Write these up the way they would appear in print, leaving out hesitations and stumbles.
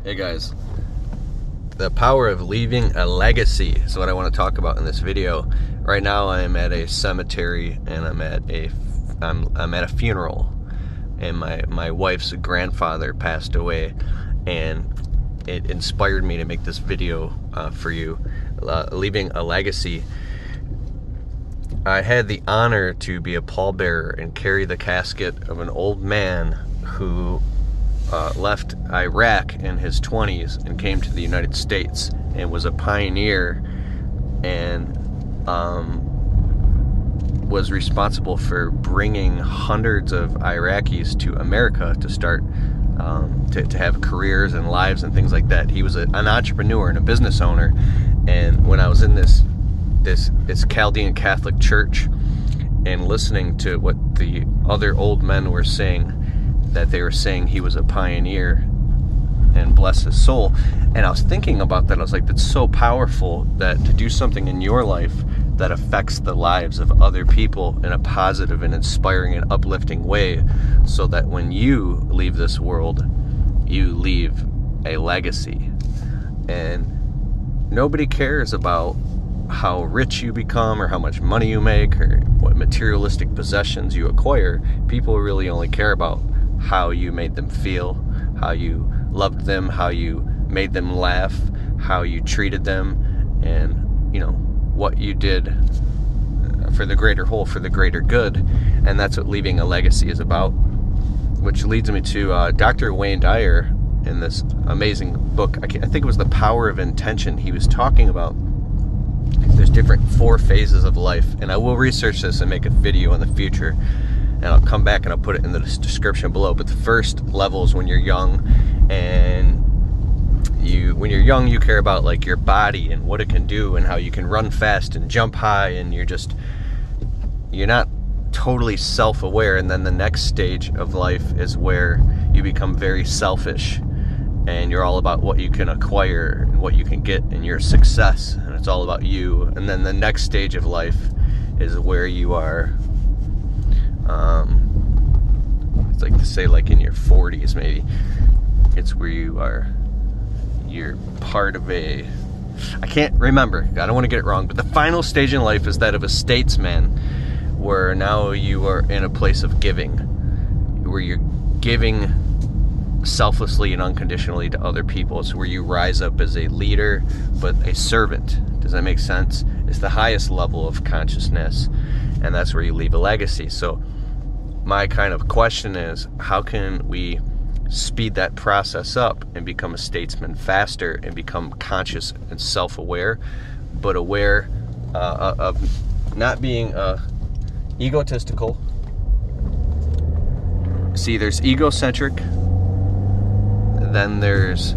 Hey guys, the power of leaving a legacy is what I want to talk about in this video. Right now I am at a cemetery and I'm at a funeral, and my wife's grandfather passed away, and it inspired me to make this video for you, leaving a legacy. I had the honor to be a pallbearer and carry the casket of an old man who left Iraq in his 20s and came to the United States and was a pioneer and was responsible for bringing hundreds of Iraqis to America to start to have careers and lives and things like that. He was an entrepreneur and a business owner, and when I was in this Chaldean Catholic church and listening to what the other old men were saying, that they were saying he was a pioneer and bless his soul, and I was thinking about that. I was like, that's so powerful, that to do something in your life that affects the lives of other people in a positive and inspiring and uplifting way, so that when you leave this world, you leave a legacy. And nobody cares about how rich you become or how much money you make or what materialistic possessions you acquire. People really only care about how you made them feel, how you loved them, how you made them laugh, how you treated them, and what you did for the greater whole, for the greater good. And that's what leaving a legacy is about, which leads me to Dr. Wayne Dyer in this amazing book. I think it was The Power of Intention. He was talking about there's different 4 phases of life, and I will research this and make a video in the future, and I'll come back and I'll put it in the description below. But the first level is when you're young, and when you're young, you care about like your body and what it can do and how you can run fast and jump high, and you're not totally self-aware. And then the next stage of life is where you become very selfish, and you're all about what you can acquire and what you can get and your success, and it's all about you. And then the next stage of life is where you are, it's like to say like in your 40s maybe. It's where you're part of I can't remember, I don't want to get it wrong, but the final stage in life is that of a statesman, where now you are in a place of giving, where you're giving selflessly and unconditionally to other people. It's where you rise up as a leader, but a servant. Does that make sense? It's the highest level of consciousness, and that's where you leave a legacy. So my kind of question is, how can we speed that process up and become a statesman faster and become conscious and self-aware, but aware of not being egotistical. See, there's egocentric, then there's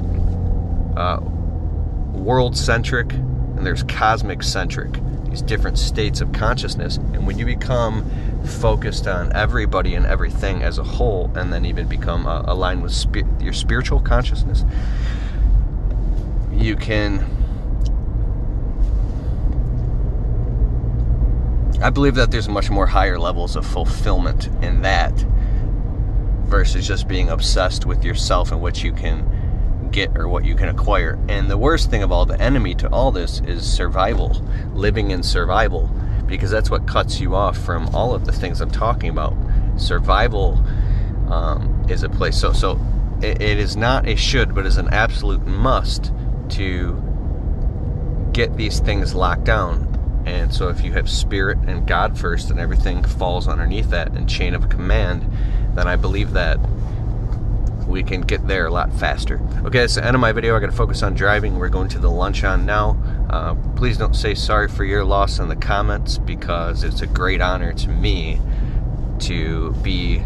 world-centric, and there's cosmic-centric. These different states of consciousness. And when you become focused on everybody and everything as a whole, and then even become aligned with your spiritual consciousness, you can, I believe that there's much more higher levels of fulfillment in that versus just being obsessed with yourself and what you can get or what you can acquire. And the worst thing of all, the enemy to all this, is survival, living in survival, because that's what cuts you off from all of the things I'm talking about. Survival is a place, so it is not a should, but is an absolute must to get these things locked down. And so if you have spirit and God first, and everything falls underneath that in chain of command, then I believe that we can get there a lot faster. Okay, that's the end of my video. I gotta focus on driving. We're going to the luncheon now. Please don't say sorry for your loss in the comments, because it's a great honor to me to be,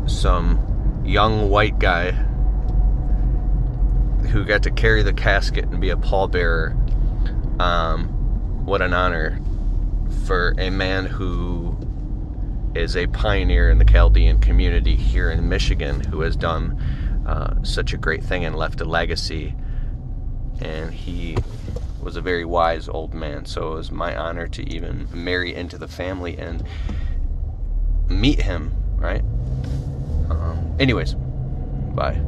some young white guy who got to carry the casket and be a pallbearer. What an honor for a man who is a pioneer in the Chaldean community here in Michigan, who has done such a great thing and left a legacy. And he was a very wise old man, so it was my honor to even marry into the family and meet him, right? Anyways, bye.